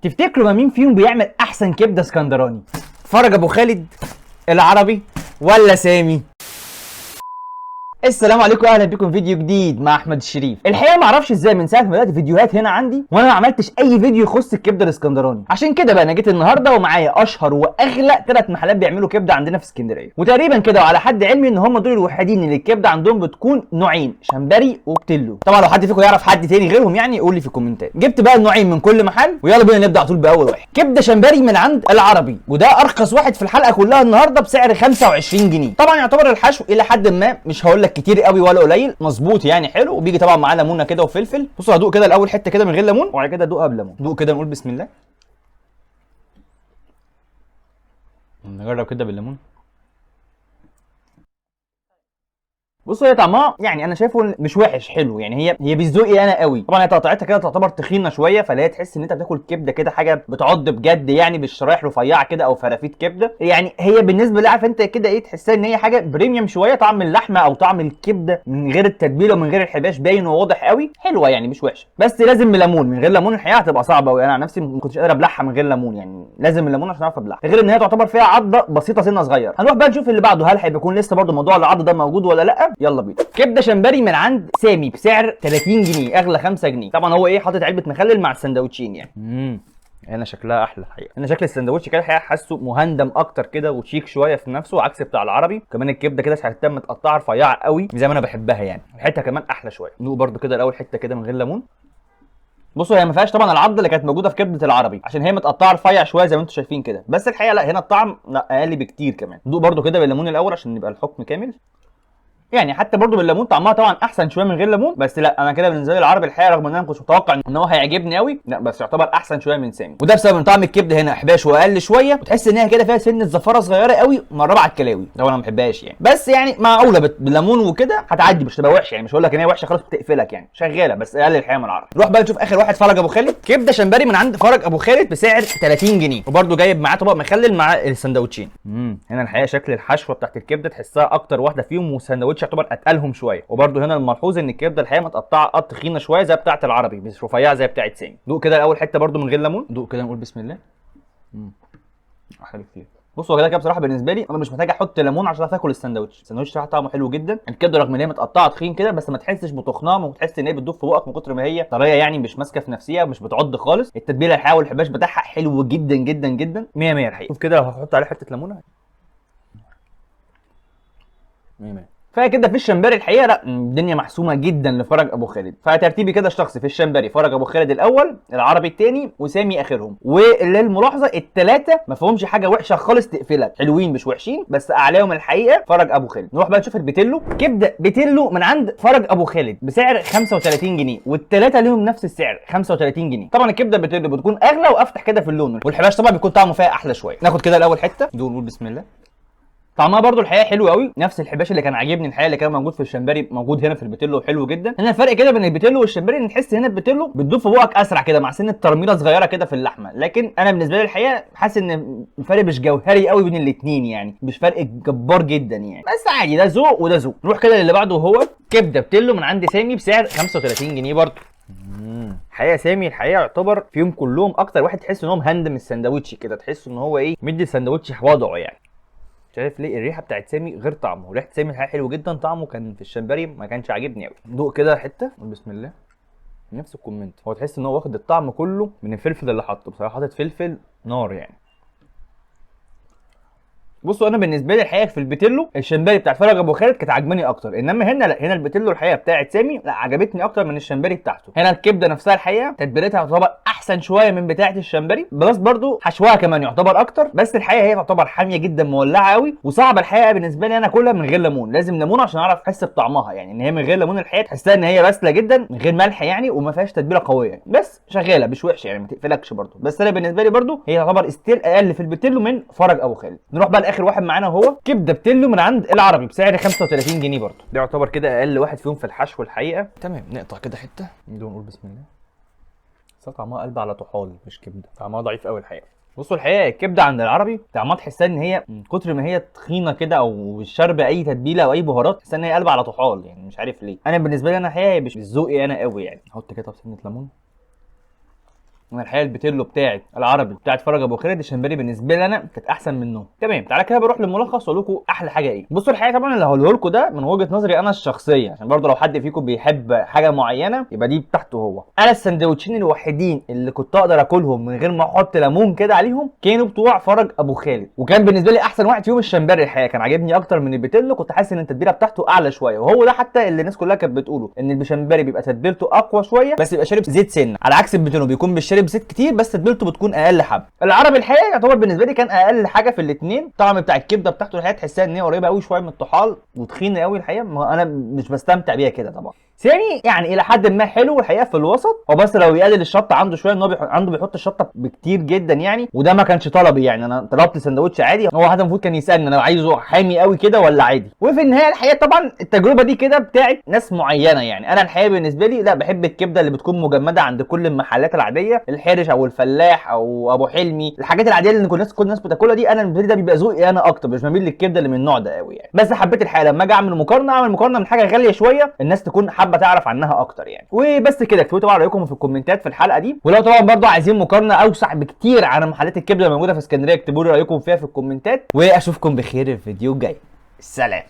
تفتكروا مين فيهم بيعمل احسن كبده اسكندراني؟ فرج ابو خالد، العربي، ولا سامي؟ السلام عليكم، اهلا بكم في فيديو جديد مع احمد الشريف. الحقيقه ما اعرفش ازاي من ساعه ما بدات فيديوهات هنا عندي وانا ما عملتش اي فيديو يخص الكبده الاسكندراني، عشان كده بقى انا جيت النهارده ومعايا اشهر واغلى 3 محلات بيعملوا كبده عندنا في اسكندريه، وتقريبا كده وعلى حد علمي ان هم دول الوحيدين اللي الكبده عندهم بتكون نوعين، شمبري وبتلو. طبعا لو حد فيكم يعرف حد تاني غيرهم يعني يقول لي في الكومنتات. جبت بقى النوعين من كل محل، ويلا بينا نبدا على طول باول واحد. كبده شمبري من عند العربي، وده ارخص واحد في الحلقه كلها النهارده بسعر 25 جنيه. طبعا يعتبر الحشو الى حد ما مش هقول لك كتير قوي ولا قليل، مظبوط يعني حلو، وبيجي طبعا معاه ليمونه كده وفلفل. بصوا هدوق كده الاول حته كده من غير ليمون، وبعد كده ادوقها بليمون. دوق كده نقول بسم الله. نجرب كده بالليمون. بصوا هي طعمها يعني انا شايفه مش وحش، حلو يعني، هي بذوقي انا قوي. طبعا هي تقطيعتها كده تعتبر تخينه شويه، فلا تحس ان انت بتاكل كبده كده حاجه بتعض بجد يعني، بالشرايح رفيعه كده او فرافيت كبده. يعني هي بالنسبه لي عارف انت كده ايه، تحسها ان هي حاجه بريميوم شويه، طعم اللحمه او طعم الكبده من غير التتبيله ومن غير الحباش باين وواضح قوي، حلوه يعني مش وحشه، بس لازم ليمون. من غير ليمون الحقيقه هتبقى صعبه قوي، انا عن نفسي ما كنتش قادر ابلعها من غير ليمون، يعني لازم الليمون عشان اعرف ابلعها، غير ان هي تعتبر فيها عضه بسيطه سنه صغيره. هنروح بقى نشوف اللي بعده، هل هيكون لسه برده موضوع العض ده موجود ولا لا؟ يلا بينا. كبده شمبري من عند سامي بسعر 30 جنيه، اغلى 5 جنيه. طبعا هو ايه، حاطط علبه مخلل مع السندوتشين يعني. هنا شكلها احلى الحقيقه، هنا شكل السندوتش كده الحقيقه حاسه مهندم اكتر كده وشيك شويه في نفسه عكس بتاع العربي. كمان الكبده كده حتى متقطعه رفيعه قوي زي ما انا بحبها يعني، الحته كمان احلى شويه. ندوق برده كده الاول حته كده من غير ليمون. بصوا هي ما فيهاش طبعا العضه اللي كانت موجوده في كبده العربي عشان هي متقطعه رفيع شويه زي ما انتم شايفين كده، بس الحقيقه لا، هنا الطعم لا اقل بكتير كمان. ندوق برده كده بالليمون الاول عشان يبقى الحكم كامل. يعني حتى برضو بالليمون طعمها طبعا احسن شويه من غير ليمون، بس لا انا كده بالنسبه لي العربي الحقيقه رغم ان انا ما كنتش متوقع ان هو هيعجبني قوي، لا بس يعتبر احسن شويه من سامي، وده بسبب ان طعم الكبده هنا احباش واقل شويه، وتحس ان هي كده فيها سنه زفاره صغيره قوي مقربه على الكلاوي، ده انا ما بحبهاش يعني، بس يعني معقوله بالليمون وكده هتعدي، مش تبقى وحشه يعني، مش هقول لك ان هي وحشه خالص بتقفلك يعني، شغاله بس اقل الحقيقه من العربي. نروح بقى نشوف اخر واحد، فرج ابو خالد. كبده شمبري من عند فرج ابو خالد بسعر 30 جنيه، وبرده جايب معاه طبق مخلل مع السندوتشين. هنا الحقيقه شكل الحشوه بتاعت الكبده تحسها اكتر واحده فيهم، والسندوتش يعتبر اتقلهم شويه. وبرده هنا الملحوظ ان الكبده الحقيقه متقطعه قط تخينه شويه زي بتاعه العربي، مش رفيعه زي بتاعه سامي. دوق كده اول حته برده من غير ليمون. دوق كده نقول بسم الله. احلى كتير. بصوا كده بصراحه بالنسبه لي انا مش محتاج احط ليمون عشان اكل السندوتش. السندوتش طعمه حلو جدا. الكبده رغم ان هي متقطعه تخين كده بس ما تحسش بتخنام، وتحس ان هي بتدوب في بقك من كتر ما هي طريه يعني، مش ماسكه في نفسها ومش بتعض خالص. التتبيله الحقيقه والحباش بتاعها حلو جدا جدا جدا، 100 100 الحقيقه. شوف كده لو هحط عليه حته ليمونه 100 100. فكده في الشمبري الحقيقه لا، الدنيا محسومه جدا لفرج ابو خالد. فترتيبي كده الشخصي في الشمبري فرج ابو خالد الاول، العربي الثاني، وسامي اخرهم. وللملاحظه الثلاثه ما فيهمش حاجه وحشه خالص تقفلك، حلوين مش وحشين، بس اعلاهم الحقيقه فرج ابو خالد. نروح بقى نشوف البيتيلو. كبده بيتيلو من عند فرج ابو خالد بسعر 35 جنيه، والثلاثه ليهم نفس السعر 35 جنيه. طبعا الكبده بيتيلو بتكون اغلى وافتح كده في اللون، والحباش طبعا بيكون طعمه فيها احلى شويه. ناخد كده الاول حته، نقول بسم الله. طعمها برده الحقيقه حلو قوي، نفس الحباش اللي كان عاجبني الحقيقه اللي كان موجود في الشمبري موجود هنا في البيتيلو، حلو جدا. هنا الفرق كده بين البيتيلو والشمبري ان تحس هنا البيتيلو بتدوب في بقك اسرع كده مع سنه ترميله صغيره كده في اللحمه، لكن انا بالنسبه لي الحقيقه حاسس ان الفرق مش جوهري قوي بين الاثنين يعني، مش فرق جبار جدا يعني، بس عادي ده ذوق وده ذوق. نروح كده للي بعده وهو كبده بيتيلو من عند سامي بسعر 35 جنيه برده. الحقيقه سامي الحقيقه يعتبر فيهم كلهم اكتر واحد تحس ان هو مهندم السندوتش كده، تحس ان هو ايه، مدي السندوتش وضعه يعني. مش عارف ليه الريحه بتاعت سامي غير طعمه، ريحه سامي الحقيقه حلو جدا، طعمه كان في الشمبري ما كانش عاجبني قوي. دوق كده حته بسم الله. نفس الكومنت، هو تحس ان هو واخد الطعم كله من الفلفل اللي حاطه، بصراحه حاطط فلفل نار يعني. بصوا انا بالنسبه لي الحقيقه في البيتيلو الشمبري بتاع فرج ابو خالد كانت عجباني اكتر، انما هنا لا، هنا البيتيلو الحقيقه بتاعت سامي لا عجبتني اكتر من الشمبري بتاعته. هنا الكبده نفسها الحقيقه تتبيلتها تعتبر احسن شويه من بتاعه الشمبري، بلس برده حشوها كمان يعتبر اكتر، بس الحقيقه هي تعتبر حاميه جدا مولعه قوي وصعبه الحقيقه بالنسبه لي انا اكلها من غير ليمون، لازم ليمون عشان اعرف احس بطعمها يعني، ان هي من غير ليمون الحقيقه تحسها ان هي باسله جدا من غير ملح يعني، وما فيهاش تتبيله قويه يعني. بس شغاله مش وحشه يعني، ما تقفلكش برده، بس انا بالنسبه لي برده هي تعتبر ستيل اقل في البيتيلو من فرج ابو خالد. نروح بقى لاخر واحد معانا وهو كبده بتلو من عند العربي بسعر 35 جنيه برضه، ده يعتبر كده اقل واحد فيهم في الحشو الحقيقه. تمام نقطع كده حته نقول بسم الله. بس طعمها قلب على طحال مش كبده، طعمها ضعيف قوي الحقيقه. بصوا الحقيقه الكبده عند العربي طعمها تحسها ان هي من كتر ما هي تخينه كده او شاربه اي تتبيله او اي بهارات، تحسها ان هي قلب على طحال يعني، مش عارف ليه. انا بالنسبه لي انا الحقيقه مش ذوقي انا قوي يعني. احط كده سنه ليمون. انا الحقيقه البيتيلو بتاعت العربي بتاعت فرج ابو خالد الشمبري بالنسبه لي انا كانت احسن منهم. تمام، تعالى كده بروح للملخص واقول لكم احلى حاجه ايه. بصوا الحقيقه طبعا اللي هقوله لكم ده من وجهه نظري انا الشخصيه، عشان برضه لو حد فيكم بيحب حاجه معينه يبقى دي بتاعته هو. انا السندوتشين الوحيدين اللي كنت اقدر اكلهم من غير ما احط ليمون كده عليهم كانوا بتوع فرج ابو خالد، وكان بالنسبه لي احسن واحد فيهم الشمبري. الحقيقه كان عاجبني اكتر من البيتيلو، كنت حاسس ان التتبيله بتاعته اعلى شويه، وهو ده حتى اللي الناس كلها كانت بتقوله ان الشمبري بيبقى تتبيلته اقوى شويه بس بيبقى شارب زيت سنه، على عكس البيتيلو بيكون مش شارب زيت كتير بس تتبيلته بتكون اقل حبه. العربي الحقيقه يعتبر بالنسبه لي كان اقل حاجه في الاثنين. الطعم بتاع الكبده بتاعته الحقيقه تحسها ان هي قريبه قوي شويه من الطحال وتخينه قوي الحقيقه، ما انا مش بستمتع بيها كده طبعا. ثاني يعني الى حد ما حلو الحقيقه في الوسط، هو بس لو يقلل الشطه عنده شويه، ان هو عنده بيحط الشطه بكتير جدا يعني، وده ما كانش طلبي يعني. انا طلبت سندوتش عادي، هو حتى المفروض كان يسالني انا عايزه حامي قوي كده ولا عادي. وفي النهايه الحقيقه طبعا التجربه دي كده بتاعت ناس معينه يعني. انا الحقيقه بالنسبه لي لا، بحب الكبده اللي بتكون مجمده عند كل المحلات العاديه، الحرش او الفلاح او ابو حلمي، الحاجات العاديه اللي كل الناس بتاكلها دي. انا بالنسبه لي ده بيبقى ذوقي انا اكتر، مش بميل للكبده اللي من النوع ده قوي يعني. بس حبيت الحقيقه لما اجي اعمل مقارنه اعمل مقارنه من حاجه غاليه شويه الناس تكون حابه تعرف عنها اكتر يعني. وبس كده، اكتبوا طبعا رايكم في الكومنتات في الحلقه دي، ولو طبعا برضو عايزين مقارنه اوسع بكتير عن محلات الكبده الموجوده في اسكندريه اكتبوا لي رايكم فيها في الكومنتات، واشوفكم بخير الفيديو الجاي. سلام.